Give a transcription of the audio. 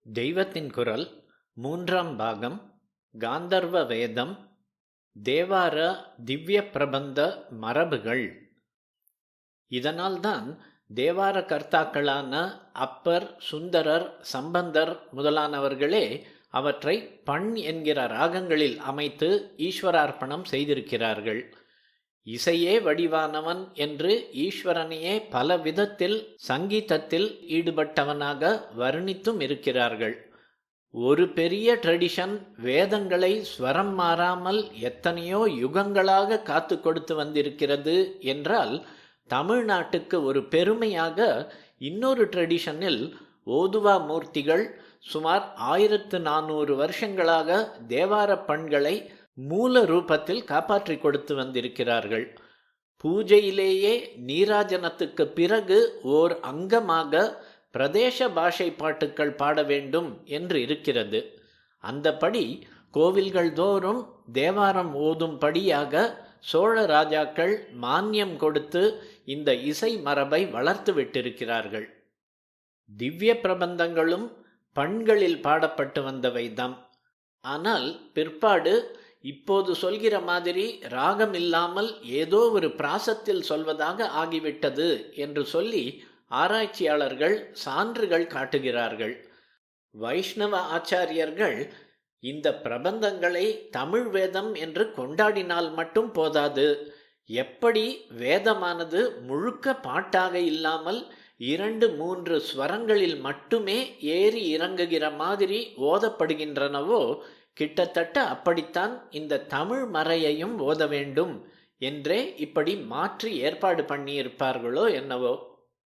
தெய்வத்தின் குரல் மூன்றாம் பாகம் காந்தர்வ வேதம் தேவார திவ்ய பிரபந்த மரபுகள். இதனால்தான் தேவார கர்த்தாக்களான அப்பர், சுந்தரர், சம்பந்தர் முதலானவர்களே அவற்றை பண் என்கிற ராகங்களில் அமைத்து ஈஸ்வரார்ப்பணம் செய்திருக்கிறார்கள். இசையே வடிவானவன் என்று ஈஸ்வரனையே பல விதத்தில் சங்கீதத்தில் ஈடுபட்டவனாக வர்ணித்தும் இருக்கிறார்கள். ஒரு பெரிய ட்ரெடிஷன் வேதங்களை ஸ்வரம் மாறாமல் எத்தனையோ யுகங்களாக காத்து கொடுத்து வந்திருக்கிறது என்றால், தமிழ்நாட்டுக்கு ஒரு பெருமையாக இன்னொரு ட்ரெடிஷனில் ஓதுவா மூர்த்திகள் சுமார் 1400 வருஷங்களாக தேவார பண்களை மூல ரூபத்தில் காப்பாற்றி கொடுத்து வந்திருக்கிறார்கள். பூஜையிலேயே நீராஜனத்துக்கு பிறகு ஓர் அங்கமாக பிரதேச பாஷை பாட்டுக்கள் பாட வேண்டும் என்று இருக்கிறது. அந்தபடி கோவில்கள் தோறும் தேவாரம் ஓதும்படியாக சோழ ராஜாக்கள் மானியம் கொடுத்து இந்த இசை மரபை வளர்த்து விட்டிருக்கிறார்கள். திவ்ய பிரபந்தங்களும் பண்களில் பாடப்பட்டு வந்தவைதாம். ஆனால் பிற்பாடு இப்போது சொல்கிற மாதிரி ராகம் இல்லாமல் ஏதோ ஒரு பிராசத்தில் சொல்வதாக ஆகிவிட்டது என்று சொல்லி ஆராய்ச்சியாளர்கள் சான்றுகள் காட்டுகிறார்கள். வைஷ்ணவ ஆச்சாரியர்கள் இந்த பிரபந்தங்களை தமிழ் வேதம் என்று கொண்டாடினால் மட்டும் போதாது, எப்படி வேதமானது முழுக்க பாட்டாக இல்லாமல் 2-3 ஸ்வரங்களில் மட்டுமே ஏறி இறங்குகிற மாதிரி ஓதப்படுகின்றனவோ, கிட்டத்தட்ட அப்படித்தான் இந்த தமிழ் மறையையும் ஓத வேண்டும் என்றே இப்படி மாற்றி ஏற்பாடு பண்ணியிருப்பார்களோ என்னவோ.